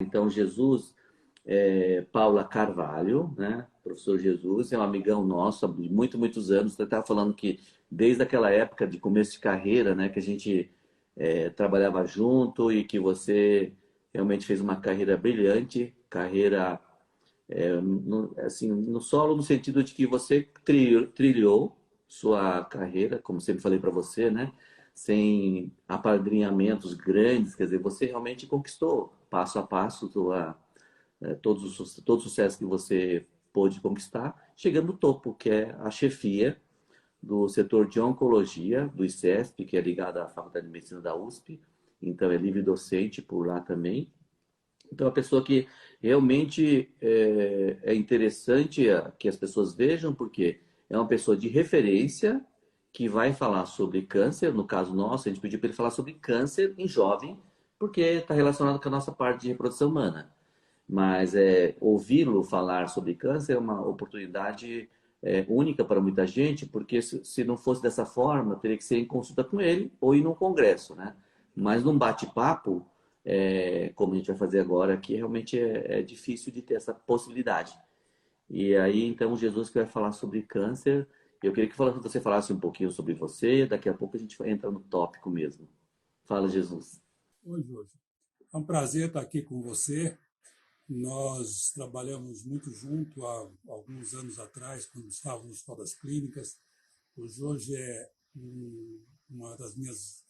Então, Jesus, Paula Carvalho, né? Professor Jesus, é um amigão nosso há muitos anos. Você estava falando que desde aquela época de começo de carreira, né, que a gente trabalhava junto e que você realmente fez uma carreira brilhante, carreira assim, no solo, no sentido de que você trilhou sua carreira, como sempre falei para você, né? Sem apadrinhamentos grandes, quer dizer, você realmente conquistou passo a passo todo o sucesso que você pôde conquistar, chegando no topo, que é a chefia do setor de oncologia do ICESP, que é ligado à Faculdade de Medicina da USP, então é livre docente por lá também. Então, é uma pessoa que realmente é interessante que as pessoas vejam, porque é uma pessoa de referência que vai falar sobre câncer. No caso nosso, a gente pediu para ele falar sobre câncer em jovem, porque está relacionado com a nossa parte de reprodução humana. Mas ouvi-lo falar sobre câncer é uma oportunidade única para muita gente, porque se não fosse dessa forma, teria que ser em consulta com ele ou ir num congresso, né? Mas num bate-papo, como a gente vai fazer agora aqui, realmente é difícil de ter essa possibilidade. E aí, então, Jesus que vai falar sobre câncer. Eu queria que você falasse um pouquinho sobre você, daqui a pouco a gente vai entrar no tópico mesmo. Fala, Jesus. Oi, Jorge. É um prazer estar aqui com você. Nós trabalhamos muito junto há alguns anos atrás, quando estávamos no Hospital das Clínicas. O Jorge é uma das minhas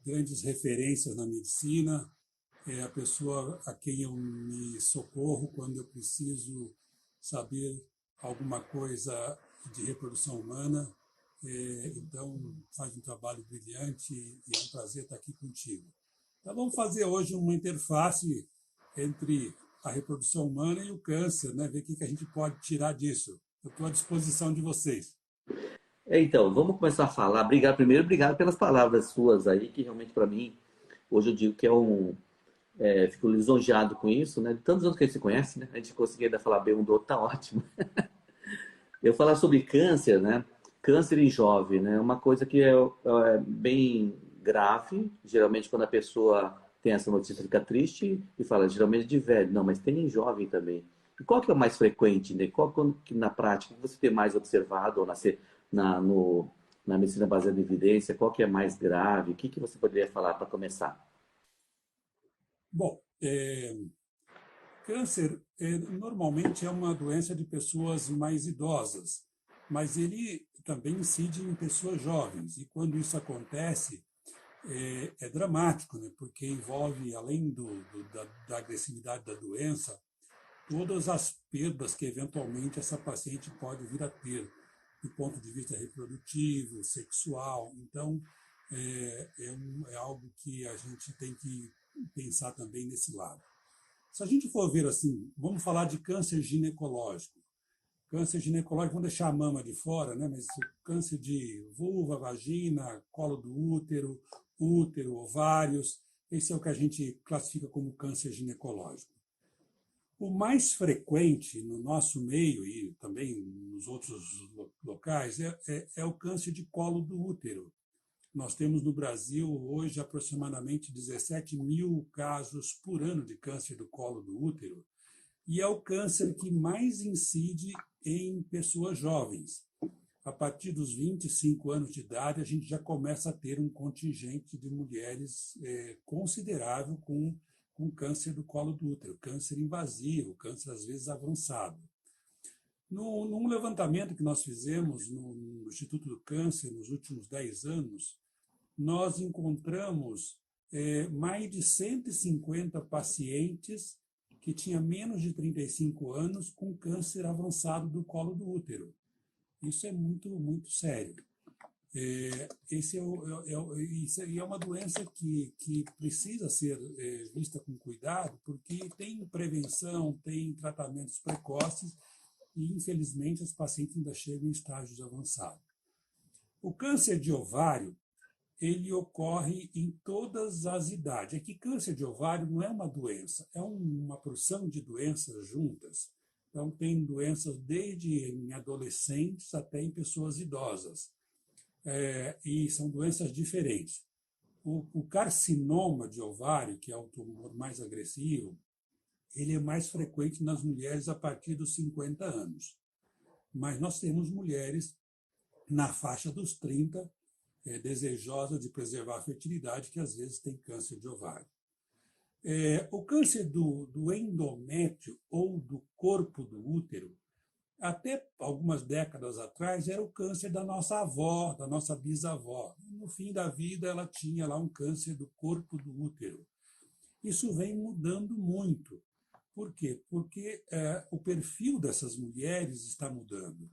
grandes referências na medicina, é a pessoa a quem eu me socorro quando eu preciso saber alguma coisa de reprodução humana. Então, faz um trabalho brilhante e é um prazer estar aqui contigo. Então, vamos fazer hoje uma interface entre a reprodução humana e o câncer, né? Ver o que a gente pode tirar disso. Eu estou à disposição de vocês. Então, vamos começar a falar. Obrigado pelas palavras suas aí, que realmente para mim, hoje eu digo que fico lisonjeado com isso, né? De tantos anos que a gente se conhece, né? A gente conseguir ainda falar bem um do outro, tá ótimo. Eu falar sobre câncer, né? Câncer em jovem, né? Uma coisa que é bem grave. Geralmente, quando a pessoa tem essa notícia, fica triste e fala, geralmente de velho. Não, mas tem em jovem também. E qual que é o mais frequente, né? Que na prática você tem mais observado ou na, no, na medicina baseada em evidência? Qual que é mais grave? O que você poderia falar para começar? Bom, câncer normalmente é uma doença de pessoas mais idosas, mas ele também incide em pessoas jovens. E quando isso acontece, é dramático, né? Porque envolve, além da agressividade da doença, todas as perdas que eventualmente essa paciente pode vir a ter, do ponto de vista reprodutivo, sexual. Então, é algo que a gente tem que pensar também nesse lado. Se a gente for ver assim, vamos falar de câncer ginecológico. Câncer ginecológico, vamos deixar a mama de fora, né? Mas o câncer de vulva, vagina, colo do útero, ovários, esse é o que a gente classifica como câncer ginecológico. O mais frequente no nosso meio e também nos outros locais é o câncer de colo do útero. Nós temos no Brasil hoje aproximadamente 17 mil casos por ano de câncer do colo do útero, e é o câncer que mais incide em pessoas jovens. A partir dos 25 anos de idade, a gente já começa a ter um contingente de mulheres considerável com câncer do colo do útero, câncer invasivo, câncer às vezes avançado. Num levantamento que nós fizemos no Instituto do Câncer nos últimos 10 anos, nós encontramos mais de 150 pacientes que tinham menos de 35 anos com câncer avançado do colo do útero. Isso é muito sério. Isso é uma doença que precisa ser vista com cuidado, porque tem prevenção, tem tratamentos precoces e, infelizmente, os pacientes ainda chegam em estágios avançados. O câncer de ovário, ele ocorre em todas as idades. É que câncer de ovário não é uma doença, é uma porção de doenças juntas. Então, tem doenças desde em adolescentes até em pessoas idosas. E são doenças diferentes. O carcinoma de ovário, que é o tumor mais agressivo, ele é mais frequente nas mulheres a partir dos 50 anos. Mas nós temos mulheres na faixa dos 30, desejosas de preservar a fertilidade, que às vezes tem câncer de ovário. O câncer do endométrio ou do corpo do útero, até algumas décadas atrás, era o câncer da nossa avó, da nossa bisavó. No fim da vida, ela tinha lá um câncer do corpo do útero. Isso vem mudando muito. Por quê? Porque o perfil dessas mulheres está mudando.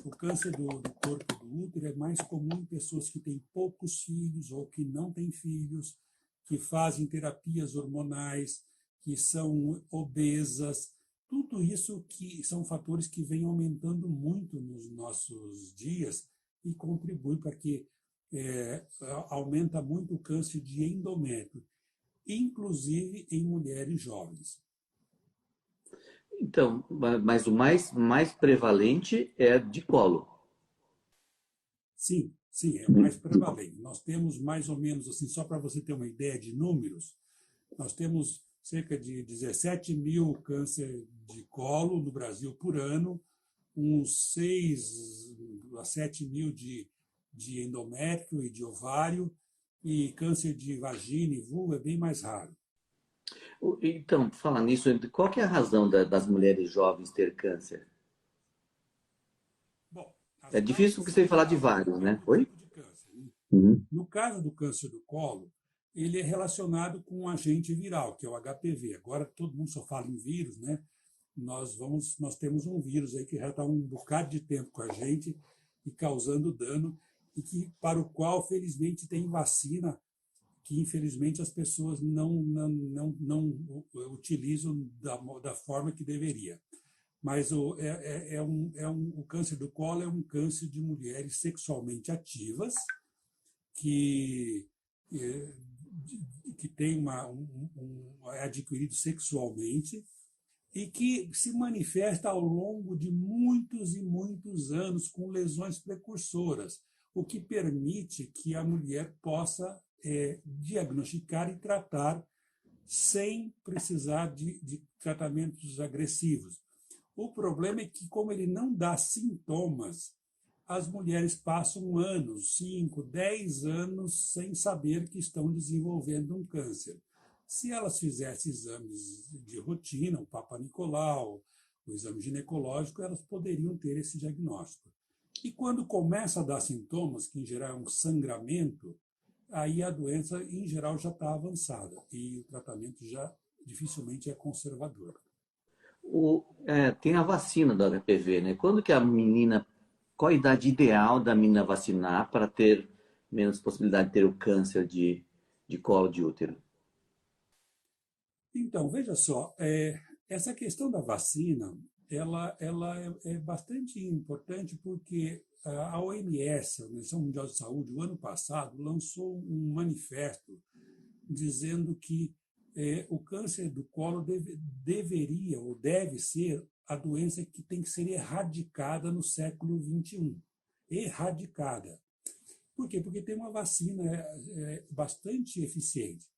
O câncer do corpo do útero é mais comum em pessoas que têm poucos filhos ou que não têm filhos, que fazem terapias hormonais, que são obesas. Tudo isso que são fatores que vêm aumentando muito nos nossos dias e contribuem para que aumenta muito o câncer de endométrio, inclusive em mulheres jovens. Então, mas o mais prevalente é de colo. Sim, é o mais prevalente. Nós temos mais ou menos, assim, só para você ter uma ideia de números, nós temos cerca de 17 mil câncer de colo no Brasil por ano, uns 6 a 7 mil de endométrio e de ovário, e câncer de vagina e vulva é bem mais raro. Então, falando nisso, qual que é a razão das mulheres jovens ter câncer? Bom, É difícil porque você falar de vários, né? Oi? Tipo de câncer, né? Uhum. No caso do câncer do colo, ele é relacionado com um agente viral, que é o HPV. Agora todo mundo só fala em vírus, né? Nós temos um vírus aí que já está um bocado de tempo com a gente e causando dano, e que, para o qual, felizmente, tem vacina, que, infelizmente, as pessoas não utilizam da forma que deveria. Mas o câncer do colo é um câncer de mulheres sexualmente ativas, que tem é adquirido sexualmente e que se manifesta ao longo de muitos e muitos anos com lesões precursoras, o que permite que a mulher possa diagnosticar e tratar sem precisar de tratamentos agressivos. O problema é que, como ele não dá sintomas, as mulheres passam anos, 5, 10 anos, sem saber que estão desenvolvendo um câncer. Se elas fizessem exames de rotina, o Papa Nicolau, o exame ginecológico, elas poderiam ter esse diagnóstico. E quando começa a dar sintomas, que em geral é um sangramento, aí a doença, em geral, já está avançada e o tratamento já dificilmente é conservador. Tem a vacina do HPV, né? Quando que qual a idade ideal da menina vacinar para ter menos possibilidade de ter o câncer de colo de útero? Então, veja só, essa questão da vacina, ela é bastante importante porque a OMS, a Organização Mundial de Saúde, o ano passado, lançou um manifesto dizendo que o câncer do colo deveria ou deve ser a doença que tem que ser erradicada no século XXI. Erradicada. Por quê? Porque tem uma vacina bastante eficiente.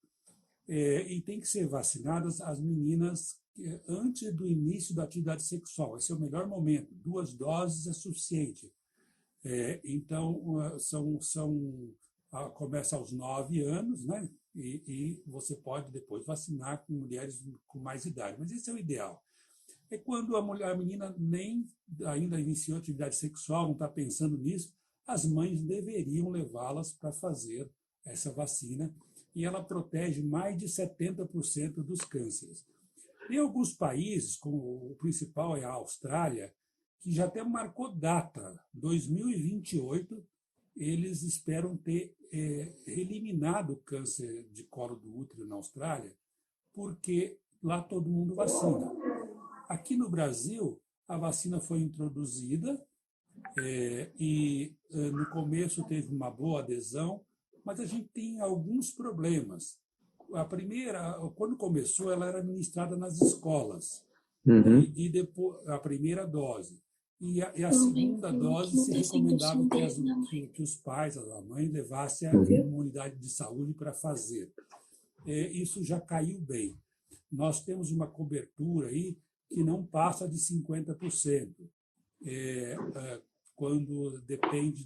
E tem que ser vacinadas as meninas antes do início da atividade sexual. Esse é o melhor momento. 2 doses é suficiente. Então, começa aos 9 anos, né? E você pode depois vacinar com mulheres com mais idade. Mas esse é o ideal. É quando a menina nem ainda iniciou a atividade sexual, não está pensando nisso, as mães deveriam levá-las para fazer essa vacina, e ela protege mais de 70% dos cânceres. Tem alguns países, como o principal é a Austrália, que já até marcou data, 2028, eles esperam ter eliminado o câncer de colo do útero na Austrália, porque lá todo mundo vacina. Aqui no Brasil, a vacina foi introduzida e no começo teve uma boa adesão, mas a gente tem alguns problemas. Quando começou, ela era administrada nas escolas, e depois a primeira dose. E a segunda dose se recomendava que os pais, a mãe, levassem a unidade de saúde para fazer. Isso já caiu bem. nós temos uma cobertura aí que não passa de 50%, quando depende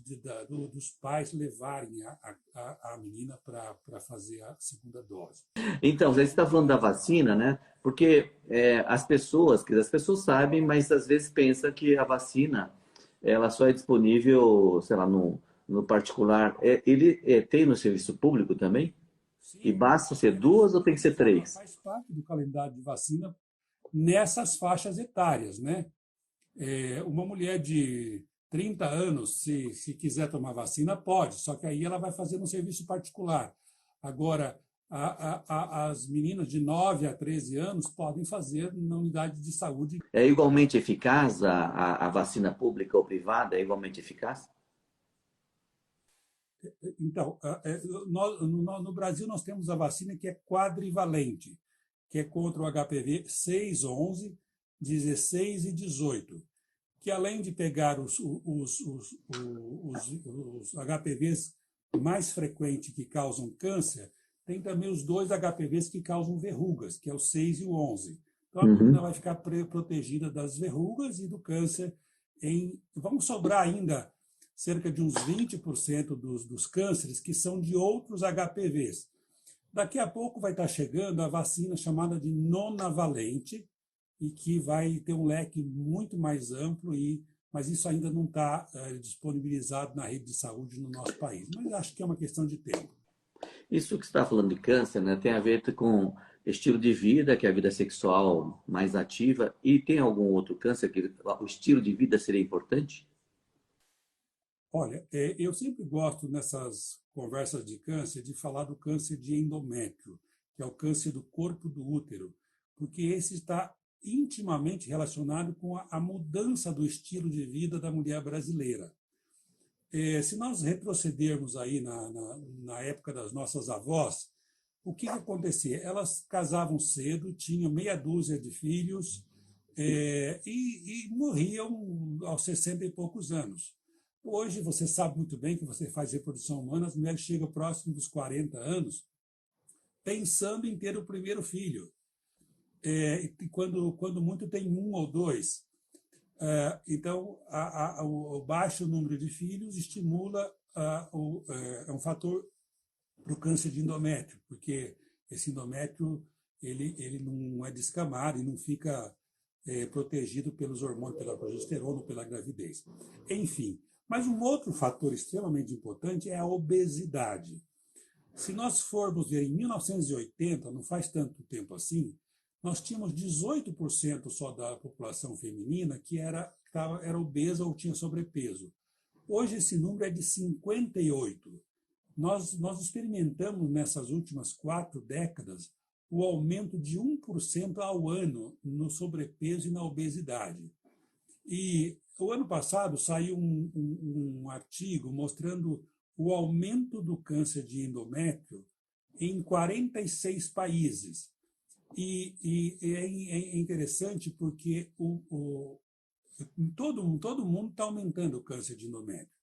dos pais levarem a menina para fazer a segunda dose. Então, você está falando da vacina, né? Porque as pessoas sabem, mas às vezes pensam que a vacina ela só é disponível, sei lá, no particular. Ele tem no serviço público também? E Sim, basta ser duas ou tem que ser três? faz parte do calendário de vacina nessas faixas etárias, né? Uma mulher de 30 anos, se quiser tomar vacina, pode, só que aí ela vai fazer no serviço particular. Agora, as meninas de 9 a 13 anos podem fazer na unidade de saúde. É igualmente eficaz a vacina pública ou privada? É igualmente eficaz? Então, no Brasil, nós temos a vacina que é quadrivalente, que é contra o HPV 6, 11, 16 e 18, que além de pegar os HPVs mais frequentes que causam câncer, tem também os dois HPVs que causam verrugas, que é o 6 e o 11. Então, a menina vai ficar protegida das verrugas e do câncer. Vamos sobrar ainda cerca de uns 20% dos cânceres que são de outros HPVs. Daqui a pouco vai estar chegando a vacina chamada de nonavalente, e que vai ter um leque muito mais amplo, mas isso ainda não está disponibilizado na rede de saúde no nosso país. Mas acho que é uma questão de tempo. Isso que você está falando de câncer, né, tem a ver com estilo de vida, que é a vida sexual mais ativa, e tem algum outro câncer que o estilo de vida seria importante? Olha, eu sempre gosto, nessas conversas de câncer, de falar do câncer de endométrio, que é o câncer do corpo do útero, porque esse está intimamente relacionado com a mudança do estilo de vida da mulher brasileira. Se nós retrocedermos aí na época das nossas avós, o que acontecia? Elas casavam cedo, tinham meia dúzia de filhos e morriam aos 60 e poucos anos. Hoje, você sabe muito bem que você faz reprodução humana, as mulheres chegam próximo dos 40 anos pensando em ter o primeiro filho. E quando muito tem um ou dois. Então, o baixo número de filhos estimula, é um fator para o câncer de endométrio, porque esse endométrio ele não é descamado e não fica protegido pelos hormônios, pela progesterona ou pela gravidez. Enfim, mas um outro fator extremamente importante é a obesidade. Se nós formos ver em 1980, não faz tanto tempo assim, nós tínhamos 18% só da população feminina que era obesa ou tinha sobrepeso. Hoje esse número é de 58%. Nós experimentamos nessas últimas 4 décadas o aumento de 1% ao ano no sobrepeso e na obesidade. E o ano passado saiu um artigo mostrando o aumento do câncer de endométrio em 46 países. E é interessante porque todo mundo está aumentando o câncer de endométrio.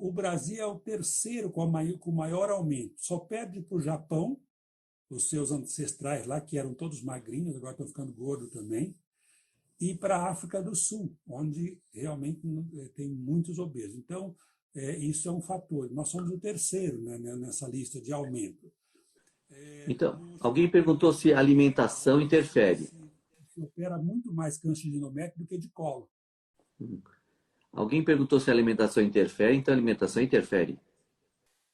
O Brasil é o terceiro com o maior aumento. Só perde para o Japão, os seus ancestrais lá, que eram todos magrinhos, agora estão ficando gordos também, e para a África do Sul, onde realmente tem muitos obesos. Então, isso é um fator. Nós somos o terceiro, né, nessa lista de aumento. Então, alguém perguntou se a alimentação interfere. Se opera muito mais câncer de endométrio do que de colo. Alguém perguntou se a alimentação interfere, então a alimentação interfere.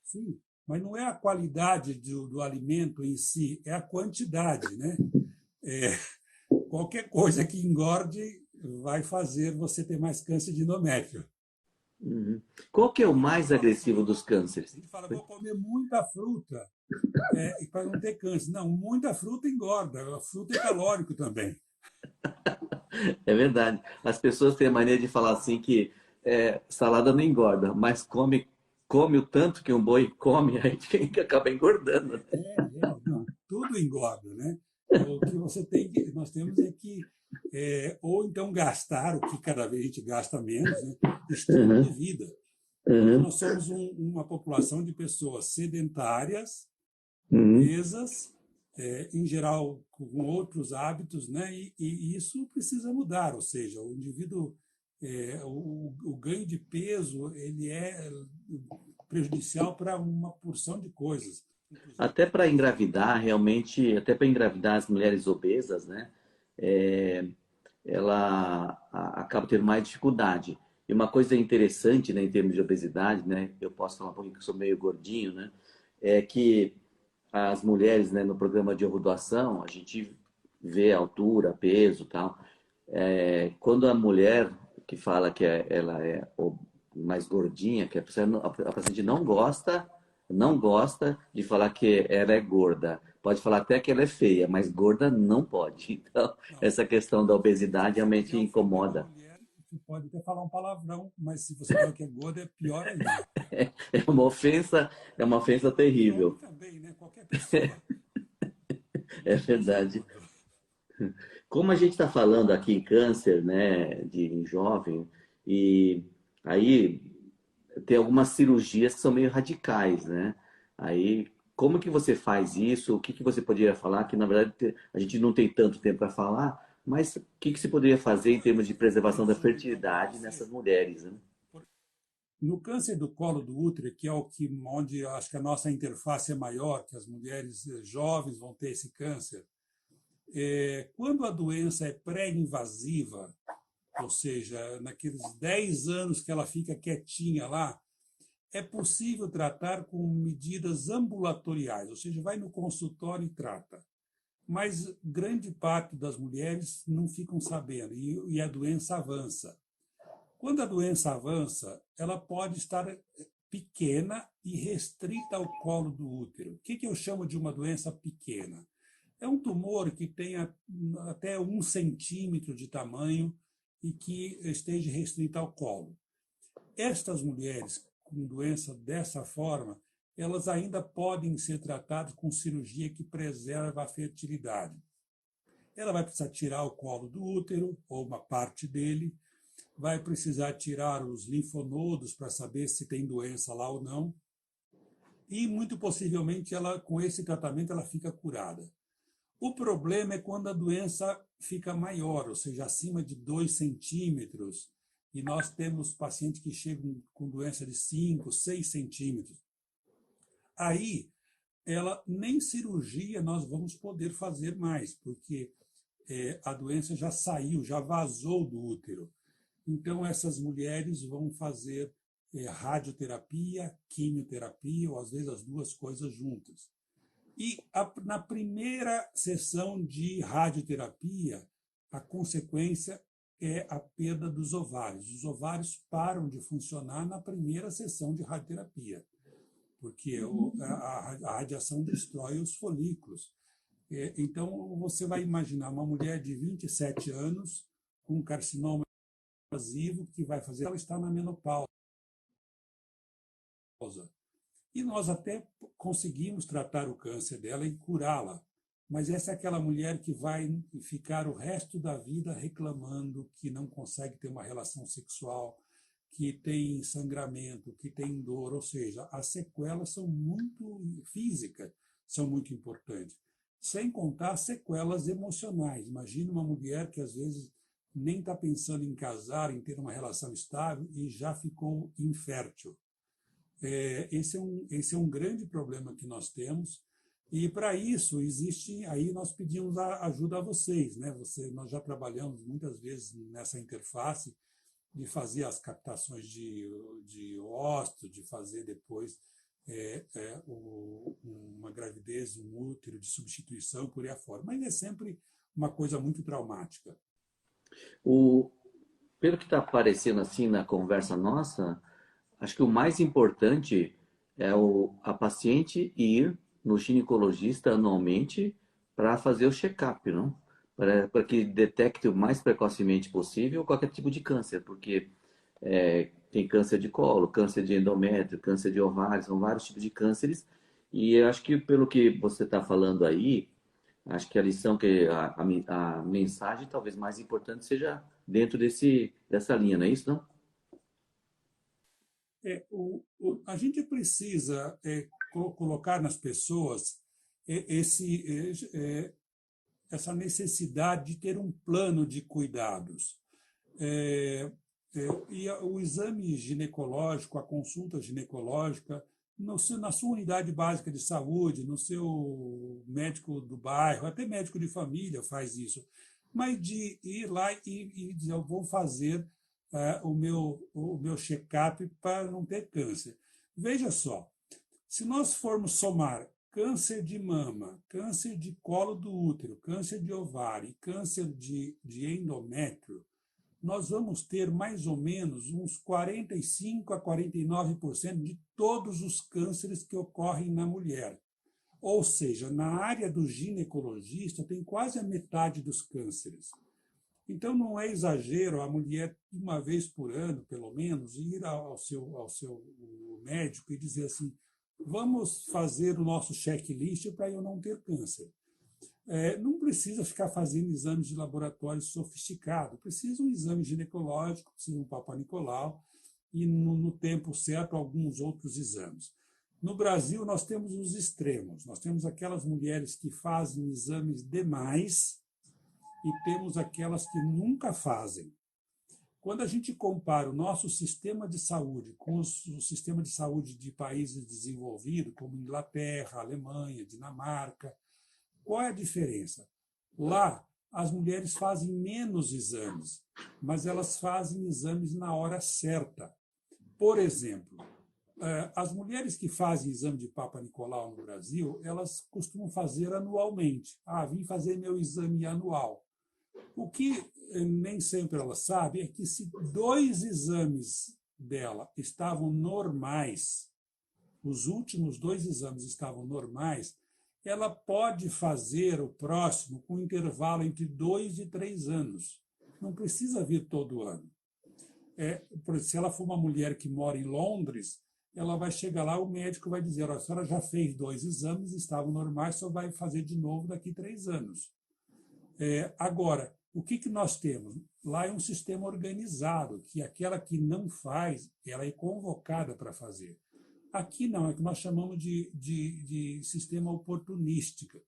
Sim, mas não é a qualidade do alimento em si, é a quantidade, né? Qualquer coisa que engorde vai fazer você ter mais câncer de endométrio. Qual que é o mais agressivo dos cânceres? Ele fala, vou comer muita fruta para não ter câncer. Não, muita fruta engorda, a fruta é calórico também. É verdade. As pessoas têm a mania de falar assim que salada não engorda, mas come o tanto que um boi come, aí que acaba engordando. Não, tudo engorda, né? O que nós temos é que ou então gastar, o que cada vez a gente gasta menos, né? Estilo de vida. Nós somos uma população de pessoas sedentárias, obesas em geral com outros hábitos, né? E isso precisa mudar, ou seja, o indivíduo, o ganho de peso, ele é prejudicial para uma porção de coisas, inclusive Até para a para questão. engravidar, realmente, até para engravidar as mulheres obesas, né? É, ela acaba tendo mais dificuldade. E uma coisa interessante, né, em termos de obesidade, né? Eu posso falar um pouquinho que eu sou meio gordinho, né? É que as mulheres, né, no programa de doação, a gente vê a altura, peso, tal. Quando a mulher que fala que ela é mais gordinha, que a paciente não gosta de falar que ela é gorda. Pode falar até que ela é feia, mas gorda não pode. Então, Não, essa questão da se obesidade você realmente quiser ofender uma incomoda. mulher, você pode até falar um palavrão, mas se você fala que é gorda, é pior ainda. É uma ofensa E homem terrível. também, né? Qualquer pessoa. É Não é só verdade. gordo. Como a gente está falando aqui em câncer, né, em jovem, e aí tem algumas cirurgias que são meio radicais, né? Aí, como que você faz isso? O que que você poderia falar? Que na verdade a gente não tem tanto tempo para falar, mas o que que você poderia fazer em Agora, termos de deixa eu fazer uma preservação da resumo, então, para fertilidade você. nessas mulheres, né? No câncer do colo do útero, que é o que onde eu acho que a nossa interface é maior, que as mulheres jovens vão ter esse câncer, quando a doença é pré-invasiva, ou seja, naqueles 10 anos que ela fica quietinha lá, é possível tratar com medidas ambulatoriais, ou seja, vai no consultório e trata. Mas grande parte das mulheres não ficam sabendo e a doença avança. Quando a doença avança, ela pode estar pequena e restrita ao colo do útero. O que eu chamo de uma doença pequena? É um tumor que tenha até 1 centímetro de tamanho e que esteja restrito ao colo. Estas mulheres com doença dessa forma, elas ainda podem ser tratadas com cirurgia que preserva a fertilidade. Ela vai precisar tirar o colo do útero, ou uma parte dele, vai precisar tirar os linfonodos para saber se tem doença lá ou não, e muito possivelmente ela, com esse tratamento, ela fica curada. O problema é quando a doença fica maior, ou seja, acima de 2 centímetros, e nós temos pacientes que chegam com doença de 5, 6 centímetros. Aí, ela nem cirurgia nós vamos poder fazer mais, porque a doença já saiu, já vazou do útero. Então, essas mulheres vão fazer radioterapia, quimioterapia, ou às vezes as duas coisas juntas. E na primeira sessão de radioterapia, a consequência é a perda dos ovários. Os ovários param de funcionar na primeira sessão de radioterapia, porque a radiação destrói os folículos. Então, você vai imaginar uma mulher de 27 anos com carcinoma invasivo que vai fazer ela estar na menopausa. E nós até conseguimos tratar o câncer dela e curá-la. Mas essa é aquela mulher que vai ficar o resto da vida reclamando que não consegue ter uma relação sexual, que tem sangramento, que tem dor, ou seja, as sequelas são muito físicas, são muito importantes. Sem contar sequelas emocionais. Imagina uma mulher que às vezes nem está pensando em casar, em ter uma relação estável e já ficou infértil. Esse é um grande problema que nós temos. E para isso existe, aí nós pedimos a ajuda a vocês, né? Nós já trabalhamos muitas vezes nessa interface de fazer as captações de ósseo, de fazer depois uma gravidez, um útero de substituição por aí afora. Mas é sempre uma coisa muito traumática. O, Pelo que está aparecendo assim na conversa nossa, acho que o mais importante é a paciente ir no ginecologista anualmente para fazer o check-up, não? Para que detecte o mais precocemente possível qualquer tipo de câncer, porque tem câncer de colo, câncer de endométrio, câncer de ovário, são vários tipos de cânceres. E eu acho que pelo que você está falando aí, acho que a lição, a mensagem talvez mais importante seja dentro dessa linha, não é isso, não? A gente precisa colocar nas pessoas essa necessidade de ter um plano de cuidados. E o exame ginecológico, a consulta ginecológica, na sua unidade básica de saúde, no seu médico do bairro, até médico de família faz isso, mas de ir lá e dizer, eu vou fazer o meu check-up para não ter câncer. Veja só, se nós formos somar câncer de mama, câncer de colo do útero, câncer de ovário e câncer de endométrio, nós vamos ter mais ou menos uns 45% a 49% de todos os cânceres que ocorrem na mulher. Ou seja, na área do ginecologista tem quase a metade dos cânceres. Então, não é exagero a mulher, uma vez por ano, pelo menos, ir ao seu médico e dizer assim, vamos fazer o nosso checklist para eu não ter câncer. Não precisa ficar fazendo exames de laboratório sofisticados, precisa um exame ginecológico, precisa um Papa Nicolau e, no tempo certo, alguns outros exames. No Brasil, nós temos os extremos. Nós temos aquelas mulheres que fazem exames demais e temos aquelas que nunca fazem. Quando a gente compara o nosso sistema de saúde com o sistema de saúde de países desenvolvidos, como Inglaterra, Alemanha, Dinamarca, qual é a diferença? Lá, as mulheres fazem menos exames, mas elas fazem exames na hora certa. Por exemplo, as mulheres que fazem exame de Papa Nicolau no Brasil, elas costumam fazer anualmente. Vim fazer meu exame anual. O que nem sempre ela sabe é que se 2 exames dela estavam normais, os últimos 2 exames estavam normais, ela pode fazer o próximo com intervalo entre 2 e 3 anos. Não precisa vir todo ano. Se ela for uma mulher que mora em Londres, ela vai chegar lá, o médico vai dizer, a senhora já fez 2 exames, estavam normais, só vai fazer de novo daqui a 3 anos. Agora, o que nós temos? Lá é um sistema organizado, que aquela que não faz, ela é convocada para fazer. Aqui não, é que nós chamamos de sistema oportunista.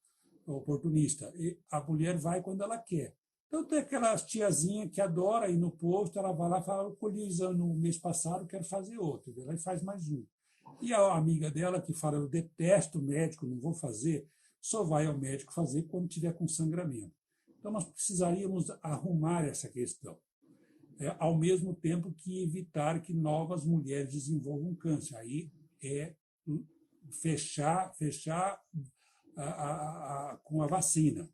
E a mulher vai quando ela quer. Então, tem aquela tiazinha que adora ir no posto, ela vai lá e fala, eu colhi o exame no mês passado, quero fazer outro. Ela faz mais um. E a amiga dela que fala, eu detesto o médico, não vou fazer, só vai ao médico fazer quando tiver com sangramento. Então, nós precisaríamos arrumar essa questão. Ao mesmo tempo que evitar que novas mulheres desenvolvam câncer. Aí fechar com a vacina.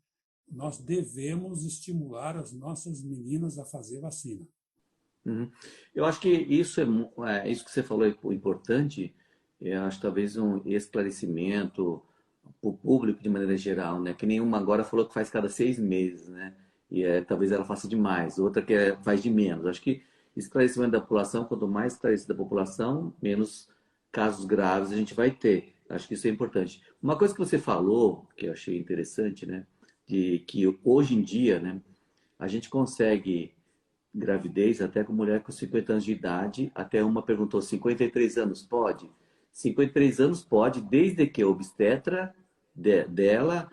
Nós devemos estimular as nossas meninas a fazer vacina. Uhum. Eu acho que isso que você falou é importante. Eu acho talvez um esclarecimento para o público de maneira geral, né? Que nenhuma agora falou que faz cada 6 meses, né? E talvez ela faça demais, outra que faz de menos. Acho que esclarecimento da população, quanto mais esclarecida a população, menos casos graves a gente vai ter. Acho que isso é importante. Uma coisa que você falou, que eu achei interessante, né? De que hoje em dia, né? A gente consegue gravidez até com mulher com 50 anos de idade. Até uma perguntou, 53 anos pode? 53 anos pode, desde que a obstetra dela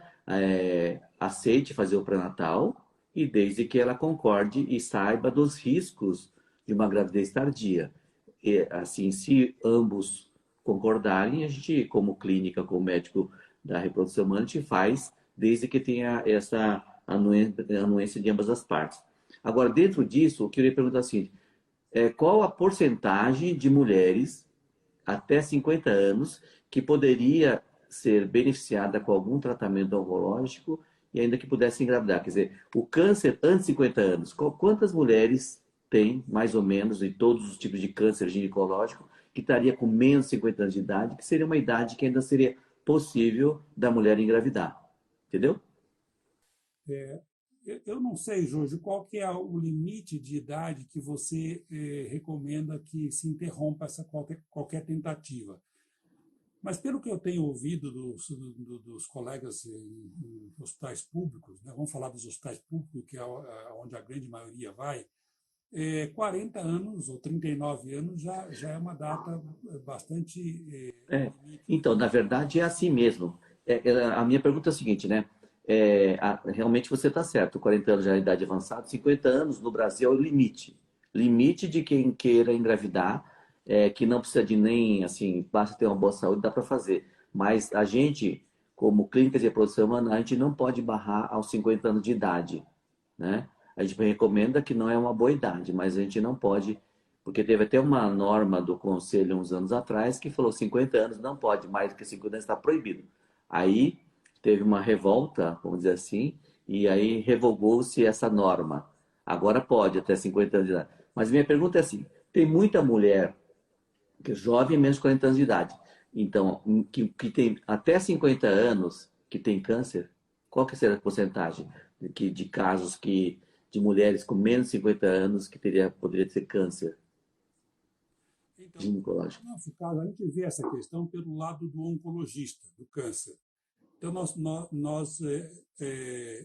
aceite fazer o pré-natal e desde que ela concorde e saiba dos riscos de uma gravidez tardia. E, assim, se ambos concordarem, a gente, como clínica, como médico da reprodução humana, a gente faz desde que tenha essa anuência de ambas as partes. Agora, dentro disso, eu queria perguntar assim, qual a porcentagem de mulheres até 50 anos que poderia ser beneficiada com algum tratamento oncológico e ainda que pudesse engravidar? Quer dizer, o câncer antes de 50 anos, quantas mulheres tem, mais ou menos, em todos os tipos de câncer ginecológico, que estaria com menos de 50 anos de idade, que seria uma idade que ainda seria possível da mulher engravidar? Entendeu? Eu não sei, Jorge, qual que é o limite de idade que você recomenda que se interrompa qualquer tentativa. Mas, pelo que eu tenho ouvido dos colegas em hospitais públicos, né, vamos falar dos hospitais públicos, que é onde a grande maioria vai, 40 anos ou 39 anos já é uma data bastante... Então, na verdade, é assim mesmo. A minha pergunta é a seguinte, né? Realmente você está certo, 40 anos já é idade avançada, 50 anos no Brasil é o limite. Limite de quem queira engravidar, que não precisa de nem, assim, basta ter uma boa saúde, dá para fazer. Mas a gente, como clínica de reprodução humana, a gente não pode barrar aos 50 anos de idade, né? A gente recomenda que não é uma boa idade, mas a gente não pode, porque teve até uma norma do conselho uns anos atrás que falou 50 anos não pode, mais do que 50 anos está proibido. Aí teve uma revolta, vamos dizer assim, e aí revogou-se essa norma. Agora pode, até 50 anos de idade. Mas minha pergunta é assim, tem muita mulher que é jovem, menos de 40 anos de idade, então, que tem até 50 anos que tem câncer, qual que será a porcentagem de casos de mulheres com menos de 50 anos que poderia ter câncer Então, ginecológico? no nosso caso, a gente vê essa questão pelo lado do oncologista, do câncer. Então,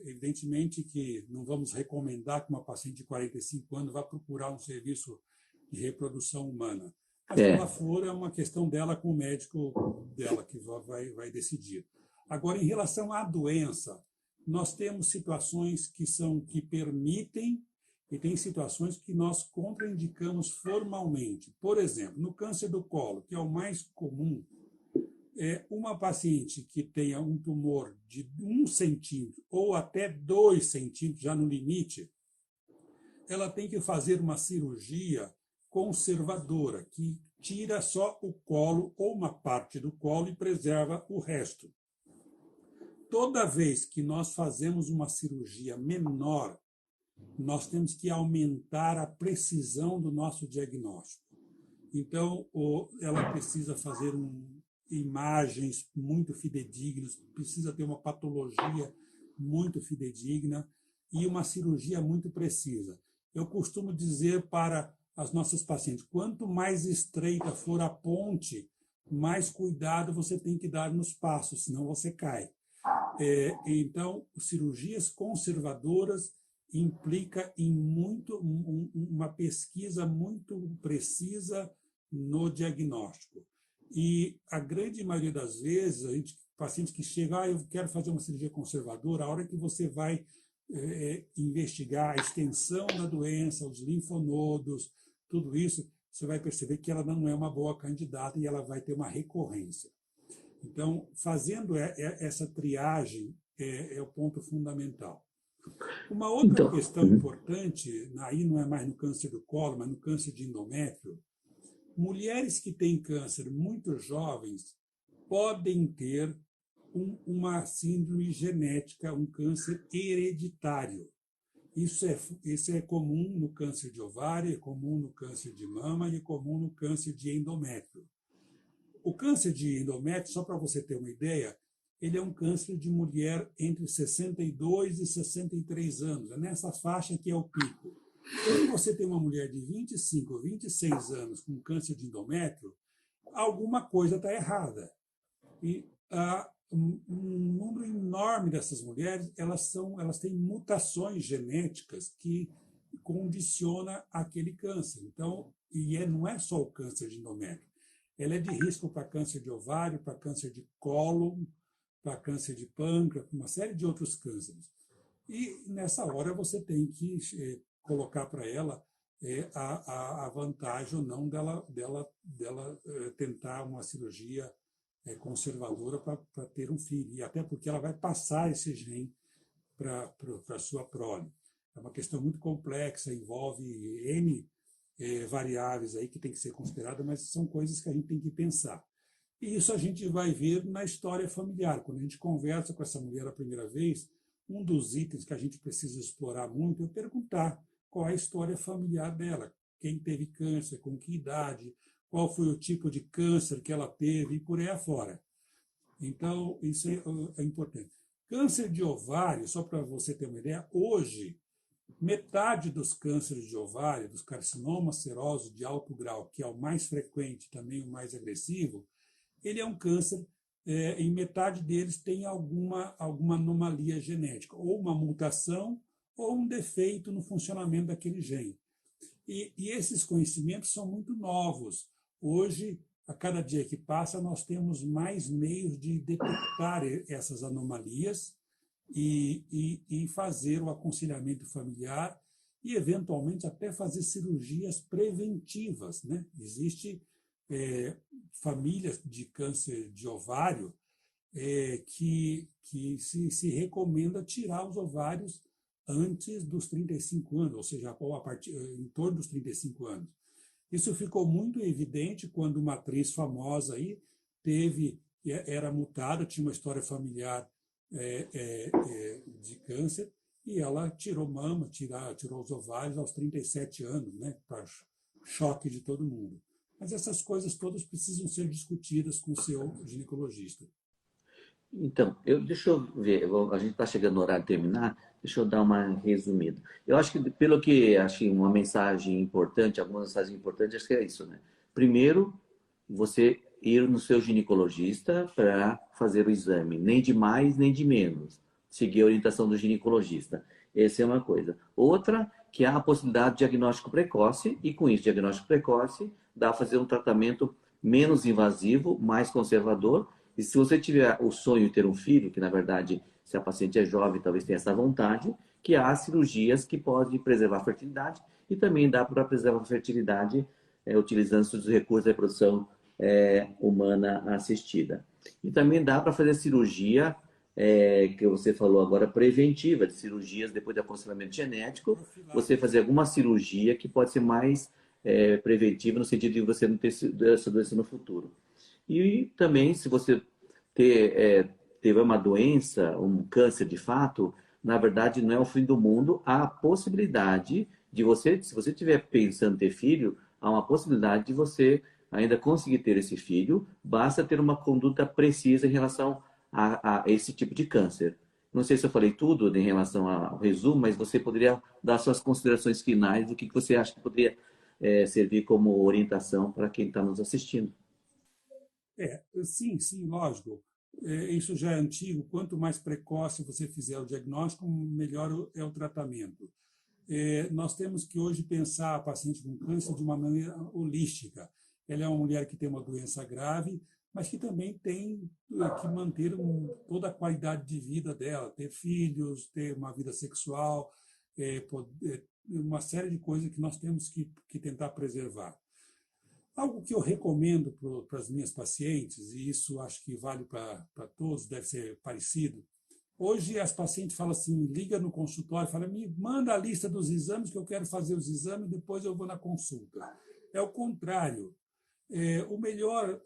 evidentemente que não vamos recomendar que uma paciente de 45 anos vá procurar um serviço de reprodução humana. Mas se É, ela for, é uma questão dela com o médico dela que vai decidir. Agora, em relação à doença, nós temos situações que permitem e tem situações que nós contraindicamos formalmente. Por exemplo, no câncer do colo, que é o mais comum, uma paciente que tenha um tumor de 1 centímetro ou até 2 centímetros, já no limite, ela tem que fazer uma cirurgia conservadora, que tira só o colo ou uma parte do colo e preserva o resto. Toda vez que nós fazemos uma cirurgia menor, nós temos que aumentar a precisão do nosso diagnóstico. Então, ela precisa fazer imagens muito fidedignas, precisa ter uma patologia muito fidedigna e uma cirurgia muito precisa. Eu costumo dizer para as nossas pacientes, quanto mais estreita for a ponte, mais cuidado você tem que dar nos passos, senão você cai. Então, cirurgias conservadoras implica em uma pesquisa muito precisa no diagnóstico. E a grande maioria das vezes, pacientes que chegam, eu quero fazer uma cirurgia conservadora, a hora que você vai investigar a extensão da doença, os linfonodos, tudo isso, você vai perceber que ela não é uma boa candidata e ela vai ter uma recorrência. Então, fazendo essa triagem é o ponto fundamental. Uma outra então, questão importante, aí não é mais no câncer do colo, mas no câncer de endométrio, mulheres que têm câncer muito jovens podem ter uma síndrome genética, um câncer hereditário. Isso é comum no câncer de ovário, é comum no câncer de mama e é comum no câncer de endométrio. O câncer de endométrio, só para você ter uma ideia, ele é um câncer de mulher entre 62 e 63 anos. É nessa faixa que é o pico. Quando você tem uma mulher de 25, 26 anos com câncer de endométrio, alguma coisa está errada. E um número enorme dessas mulheres, elas têm mutações genéticas que condiciona aquele câncer. Então, não é só o câncer de endométrio. Ela é de risco para câncer de ovário, para câncer de cólon, para câncer de pâncreas, uma série de outros cânceres. E nessa hora você tem que colocar para ela a vantagem ou não dela tentar uma cirurgia conservadora para ter um filho. E até porque ela vai passar esse gene para a sua prole. É uma questão muito complexa, envolve N variáveis aí que tem que ser consideradas, mas são coisas que a gente tem que pensar. E isso a gente vai ver na história familiar. Quando a gente conversa com essa mulher a primeira vez, um dos itens que a gente precisa explorar muito é perguntar qual é a história familiar dela, quem teve câncer, com que idade, qual foi o tipo de câncer que ela teve e por aí afora. Então, isso é importante. Câncer de ovário, só para você ter uma ideia, hoje, metade dos cânceres de ovário, dos carcinomas serosos de alto grau, que é o mais frequente, também o mais agressivo, ele é um câncer, em metade deles tem alguma anomalia genética, ou uma mutação, ou um defeito no funcionamento daquele gene. E esses conhecimentos são muito novos. Hoje, a cada dia que passa, nós temos mais meios de detectar essas anomalias e fazer o aconselhamento familiar e, eventualmente, até fazer cirurgias preventivas, né? Existe famílias de câncer de ovário que se recomenda tirar os ovários antes dos 35 anos, ou seja, em torno dos 35 anos. Isso ficou muito evidente quando uma atriz famosa aí era mutada, tinha uma história familiar de câncer, e ela tirou mama, tirou os ovários aos 37 anos, né, para choque de todo mundo. Mas essas coisas todas precisam ser discutidas com o seu ginecologista. Então, deixa eu ver, a gente está chegando no horário de terminar, deixa eu dar uma resumida. Eu acho que, pelo que achei uma mensagem importante, algumas mensagens importantes, acho que é isso, né? Primeiro, você ir no seu ginecologista para fazer o exame, nem de mais nem de menos. Seguir a orientação do ginecologista. Essa é uma coisa. Outra, que há a possibilidade de diagnóstico precoce, e com isso, diagnóstico precoce, dá a fazer um tratamento menos invasivo, mais conservador. E se você tiver o sonho de ter um filho, que na verdade, se a paciente é jovem, talvez tenha essa vontade, que há cirurgias que podem preservar a fertilidade e também dá para preservar a fertilidade utilizando os recursos da reprodução humana assistida. E também dá para fazer cirurgia, que você falou agora, preventiva, de cirurgias depois do aconselhamento genético, você fazer alguma cirurgia que pode ser mais preventiva, no sentido de você não ter essa doença no futuro. E também, se você teve uma doença, um câncer de fato, na verdade não é o fim do mundo, há a possibilidade de você, se você estiver pensando em ter filho, há uma possibilidade de você ainda conseguir ter esse filho, basta ter uma conduta precisa em relação a esse tipo de câncer. Não sei se eu falei tudo em relação ao resumo, mas você poderia dar suas considerações finais do que você acha que poderia servir como orientação para quem está nos assistindo. Sim, lógico. Isso já é antigo. Quanto mais precoce você fizer o diagnóstico, melhor é o tratamento. Nós temos que hoje pensar a paciente com câncer de uma maneira holística. Ela é uma mulher que tem uma doença grave, mas que também tem que manter toda a qualidade de vida dela, ter filhos, ter uma vida sexual, uma série de coisas que nós temos que tentar preservar. Algo que eu recomendo para as minhas pacientes, e isso acho que vale para todos, deve ser parecido. Hoje as pacientes falam assim, liga no consultório, fala, me manda a lista dos exames que eu quero fazer os exames, depois eu vou na consulta. É o contrário. O melhor,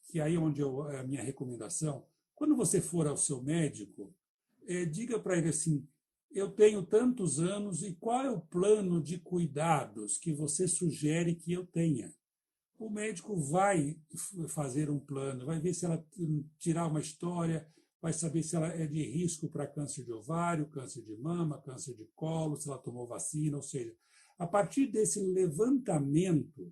que aí é onde é a minha recomendação, quando você for ao seu médico, diga para ele assim, eu tenho tantos anos e qual é o plano de cuidados que você sugere que eu tenha? O médico vai fazer um plano, vai ver se ela tirar uma história, vai saber se ela é de risco para câncer de ovário, câncer de mama, câncer de colo, se ela tomou vacina, ou seja, a partir desse levantamento,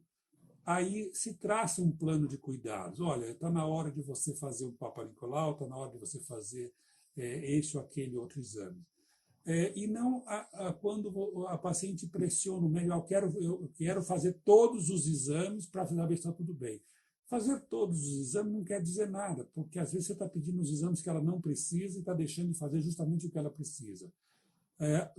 aí se traça um plano de cuidados. Olha, está na hora de você fazer um Papa Nicolau, está na hora de você fazer esse ou aquele outro exame. E não quando a paciente pressiona o médico, eu quero fazer todos os exames para ver se está tudo bem. Fazer todos os exames não quer dizer nada, porque às vezes você está pedindo os exames que ela não precisa e está deixando de fazer justamente o que ela precisa.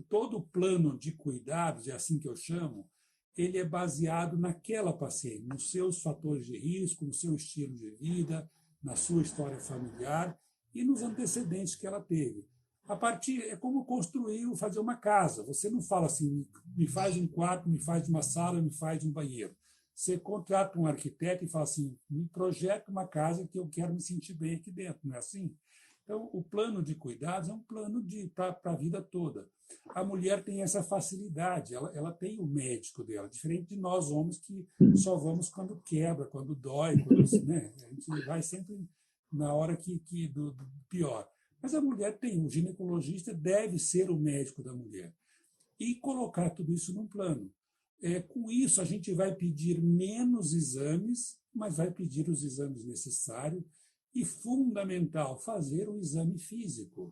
Todo o plano de cuidados, é assim que eu chamo, ele é baseado naquela paciente, nos seus fatores de risco, no seu estilo de vida, na sua história familiar e nos antecedentes que ela teve. É como construir, fazer uma casa. Você não fala assim, me faz um quarto, me faz uma sala, me faz um banheiro. Você contrata um arquiteto e fala assim, me projeta uma casa que eu quero me sentir bem aqui dentro, não é assim? Então, o plano de cuidados é um plano para a vida toda. A mulher tem essa facilidade, ela tem o médico dela, diferente de nós homens que só vamos quando quebra, quando dói, né? A gente vai sempre na hora do pior. Mas a mulher tem, o ginecologista deve ser o médico da mulher. E colocar tudo isso num plano. Com isso, a gente vai pedir menos exames, mas vai pedir os exames necessários e, fundamental, fazer o exame físico.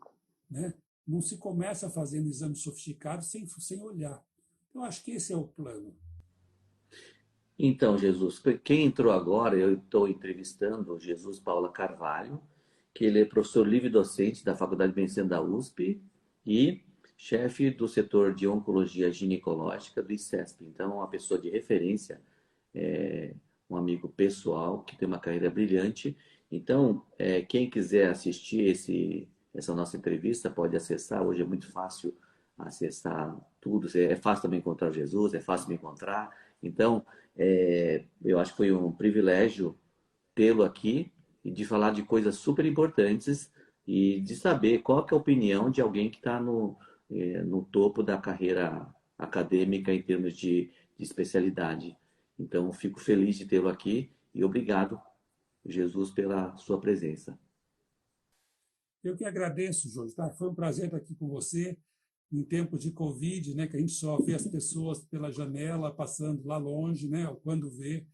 Né? Não se começa fazendo exame sofisticado sem olhar. Eu acho que esse é o plano. Então, Jesus, quem entrou agora, eu estou entrevistando o Jesus Paula Carvalho, que ele é professor livre-docente da Faculdade de Medicina da USP e chefe do setor de Oncologia Ginecológica do ICESP. Então, uma pessoa de referência, um amigo pessoal que tem uma carreira brilhante. Então, quem quiser assistir essa nossa entrevista pode acessar. Hoje é muito fácil acessar tudo. É fácil também encontrar Jesus, é fácil me encontrar. Então, eu acho que foi um privilégio tê-lo aqui e de falar de coisas super importantes e de saber qual que é a opinião de alguém que está no topo da carreira acadêmica em termos de especialidade. Então, fico feliz de tê-lo aqui e obrigado, Jesus, pela sua presença. Eu que agradeço, Jorge. Tá? Foi um prazer estar aqui com você em tempos de Covid, né, que a gente só vê as pessoas pela janela, passando lá longe, né, quando vê.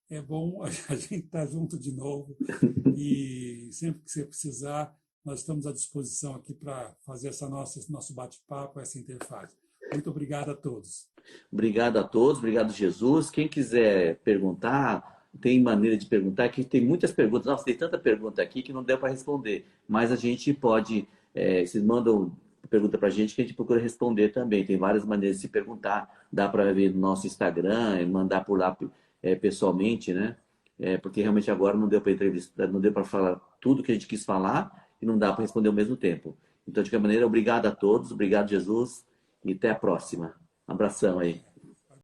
É bom a gente estar junto de novo e sempre que você precisar, nós estamos à disposição aqui para fazer nosso bate-papo, essa interface. Muito obrigado a todos. Obrigado a todos, obrigado, Jesus. Quem quiser perguntar, tem maneira de perguntar, que tem muitas perguntas. Nossa, tem tanta pergunta aqui que não deu para responder, mas a gente pode, vocês mandam pergunta para a gente que a gente procura responder também. Tem várias maneiras de se perguntar, dá para ver no nosso Instagram, mandar por lá pessoalmente, né? Porque realmente agora não deu para entrevistar, não deu para falar tudo que a gente quis falar e não dá para responder ao mesmo tempo. Então, de qualquer maneira, obrigado a todos, obrigado, Jesus, e até a próxima. Um abração aí.